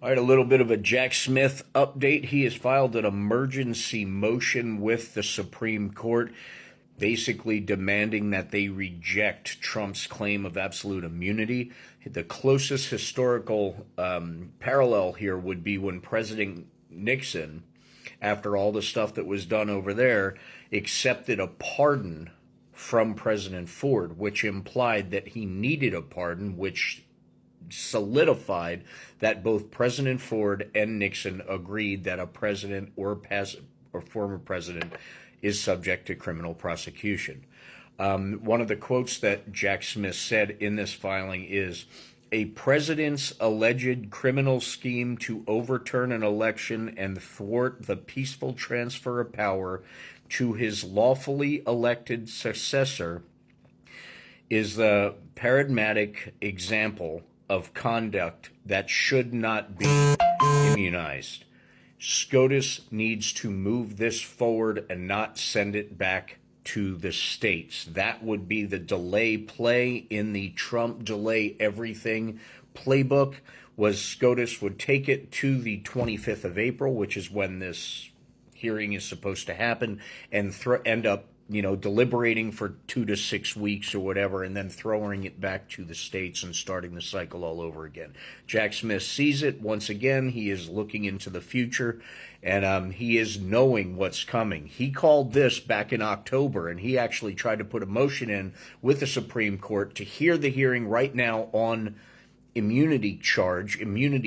All right, a little bit of a Jack Smith update. He has filed an emergency motion with the Supreme Court, basically demanding that they reject Trump's claim of absolute immunity. The closest historical parallel here would be when President Nixon, after all the stuff that was done over there, accepted a pardon from President Ford, which implied that he needed a pardon, which solidified that both President Ford and Nixon agreed that a president or former president is subject to criminal prosecution. One of the quotes that Jack Smith said in this filing is, "A president's alleged criminal scheme to overturn an election and thwart the peaceful transfer of power to his lawfully elected successor is the paradigmatic example of conduct that should not be immunized. SCOTUS needs to move this forward and not send it back to the states." That would be the delay play in the Trump delay everything playbook, was SCOTUS would take it to the 25th of April, which is when this hearing is supposed to happen, and end up deliberating for 2 to 6 weeks or whatever, and then throwing it back to the states and starting the cycle all over again. Jack Smith sees it. Once again, he is looking into the future, and he is knowing what's coming. He called this back in October, and he actually tried to put a motion in with the Supreme Court to hear the hearing right now on immunity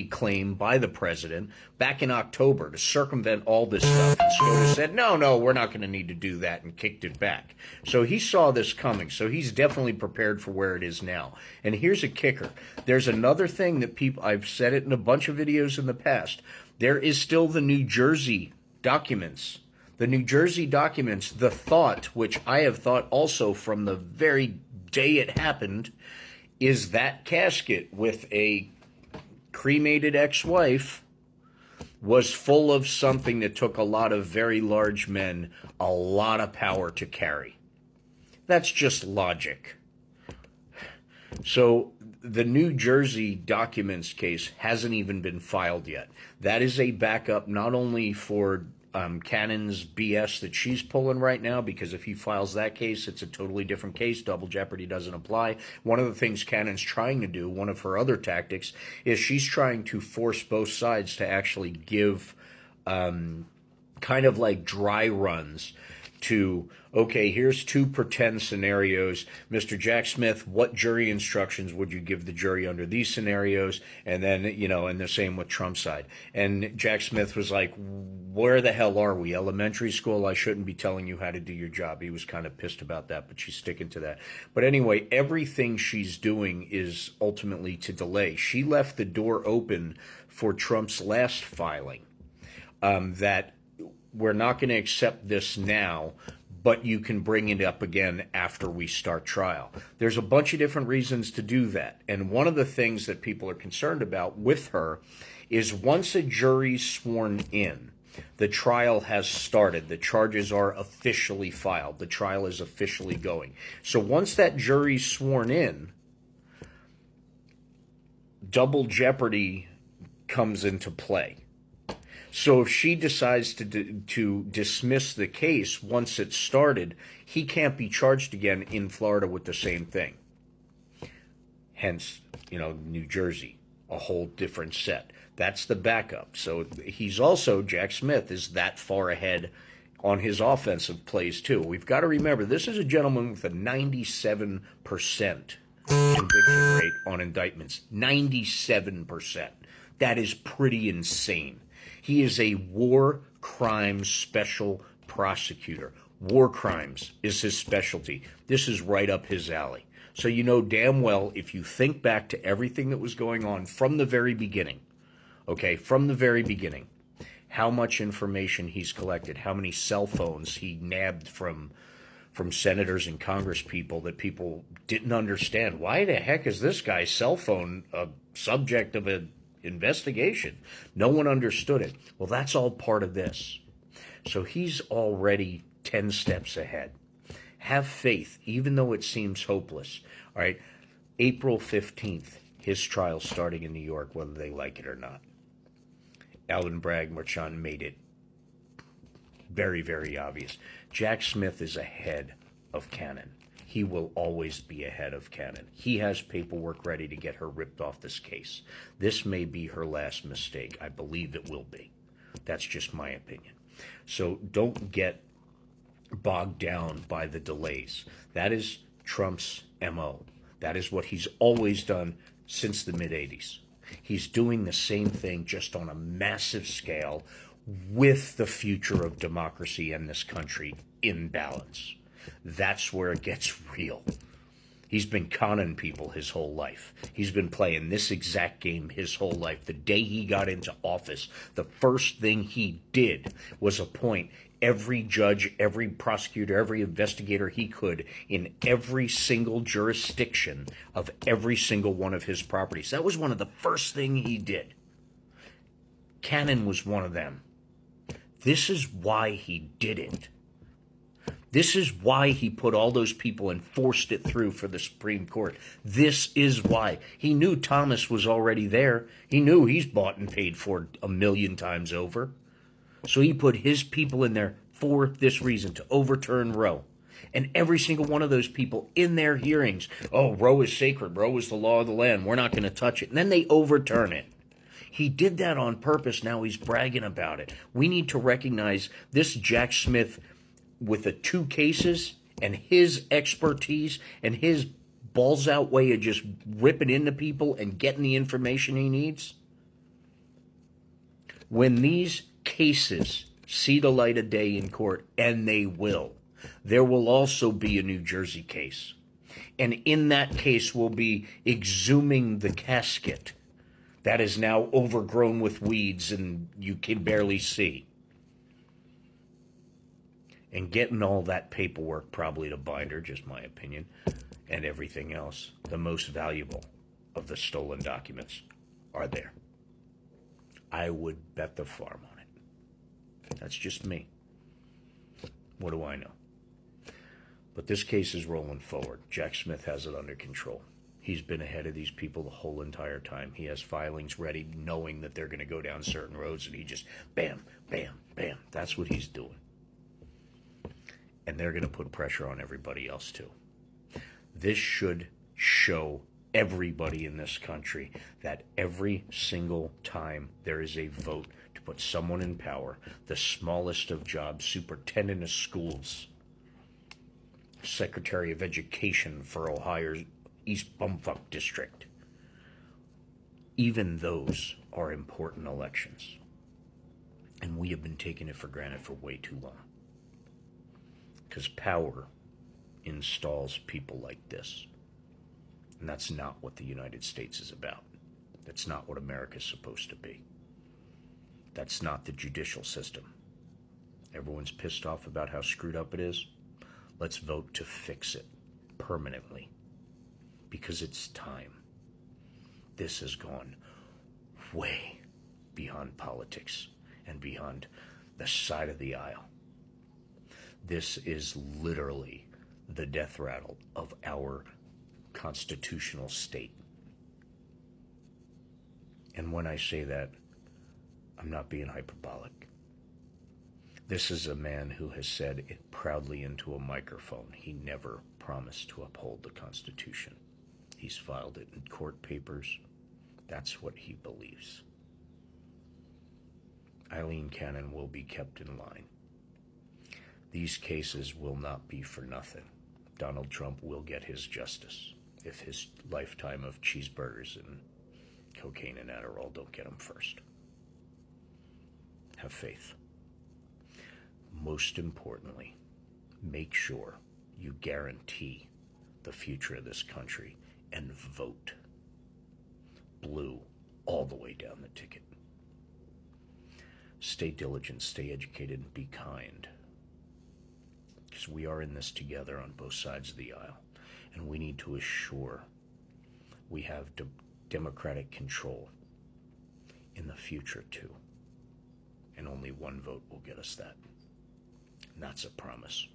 claim by the president back in October to circumvent all this stuff. And SCOTUS said, no, we're not going to need to do that, and kicked it back. So he saw this coming. So he's definitely prepared for where it is now. And here's a kicker. There's another thing that I've said it in a bunch of videos in the past. There is still the New Jersey documents. The New Jersey documents, the thought, which I have thought also from the very day it happened, is that casket with a cremated ex-wife was full of something that took a lot of very large men a lot of power to carry. That's just logic. So the New Jersey documents case hasn't even been filed yet. That is a backup not only for Cannon's BS that she's pulling right now, because if he files that case, it's a totally different case. Double jeopardy doesn't apply. One of the things Cannon's trying to do, one of her other tactics, is she's trying to force both sides to actually give kind of like dry runs to, okay, here's 2 pretend scenarios. Mr. Jack Smith, what jury instructions would you give the jury under these scenarios? And then, and the same with Trump's side. And Jack Smith was like, where the hell are we? Elementary school? I shouldn't be telling you how to do your job. He was kind of pissed about that, but she's sticking to that. But anyway, everything she's doing is ultimately to delay. She left the door open for Trump's last filing, that we're not going to accept this now, but you can bring it up again after we start trial. There's a bunch of different reasons to do that. And one of the things that people are concerned about with her is once a jury's sworn in, the trial has started. The charges are officially filed. The trial is officially going. So once that jury's sworn in, double jeopardy comes into play. So if she decides to dismiss the case once it's started, he can't be charged again in Florida with the same thing. Hence, New Jersey, a whole different set. That's the backup. So he's also, Jack Smith is that far ahead on his offensive plays too. We've got to remember, this is a gentleman with a 97% conviction rate on indictments. 97%. That is pretty insane. He is a war crimes special prosecutor. War crimes is his specialty. This is right up his alley. So damn well, if you think back to everything that was going on from the very beginning, how much information he's collected, how many cell phones he nabbed from senators and Congress people that people didn't understand. Why the heck is this guy's cell phone a subject of an investigation? No one understood it. Well, that's all part of this. So he's already 10 steps ahead. Have faith, even though it seems hopeless. All right, April 15th, his trial starting in New York, whether they like it or not. Alvin Bragg Marchand made it very, very obvious. Jack Smith is ahead of Cannon. He will always be ahead of Cannon. He has paperwork ready to get her ripped off this case. This may be her last mistake. I believe it will be. That's just my opinion. So don't get bogged down by the delays. That is Trump's MO. That is what he's always done since the mid-'80s. He's doing the same thing, just on a massive scale, with the future of democracy and this country in balance. That's where it gets real. He's been conning people his whole life. He's been playing this exact game his whole life. The day he got into office, the first thing he did was appoint every judge, every prosecutor, every investigator he could in every single jurisdiction of every single one of his properties. That was one of the first things he did. Cannon was one of them. This is why he did it. This is why he put all those people and forced it through for the Supreme Court. This is why. He knew Thomas was already there. He knew he's bought and paid for 1,000,000 times over. So he put his people in there for this reason, to overturn Roe. And every single one of those people in their hearings, oh, Roe is sacred. Roe is the law of the land. We're not going to touch it. And then they overturn it. He did that on purpose. Now he's bragging about it. We need to recognize this Jack Smith, with the 2 cases and his expertise and his balls out way of just ripping into people and getting the information he needs. When these cases see the light of day in court, and they will, there will also be a New Jersey case. And in that case, we'll be exhuming the casket that is now overgrown with weeds and you can barely see. And getting all that paperwork probably to binder, just my opinion, and everything else, the most valuable of the stolen documents are there. I would bet the farm on it. That's just me. What do I know? But this case is rolling forward. Jack Smith has it under control. He's been ahead of these people the whole entire time. He has filings ready, knowing that they're going to go down certain roads, and he just bam, bam, bam. That's what he's doing. And they're going to put pressure on everybody else too. This should show everybody in this country that every single time there is a vote to put someone in power, the smallest of jobs, superintendent of schools, Secretary of Education for Ohio's East Bumfuck District, even those are important elections. And we have been taking it for granted for way too long. Because power installs people like this. And that's not what the United States is about. That's not what America's supposed to be. That's not the judicial system. Everyone's pissed off about how screwed up it is. Let's vote to fix it permanently. Because it's time. This has gone way beyond politics and beyond the side of the aisle. This is literally the death rattle of our constitutional state. And when I say that, I'm not being hyperbolic. This is a man who has said it proudly into a microphone. He never promised to uphold the Constitution. He's filed it in court papers. That's what he believes. Eileen Cannon will be kept in line. These cases will not be for nothing. Donald Trump will get his justice if his lifetime of cheeseburgers and cocaine and Adderall don't get him first. Have faith. Most importantly, make sure you guarantee the future of this country and vote blue all the way down the ticket. Stay diligent, stay educated, and be kind. Because we are in this together on both sides of the aisle. And we need to assure we have democratic control in the future too. And only one vote will get us that. And that's a promise.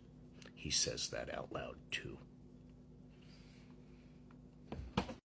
He says that out loud too.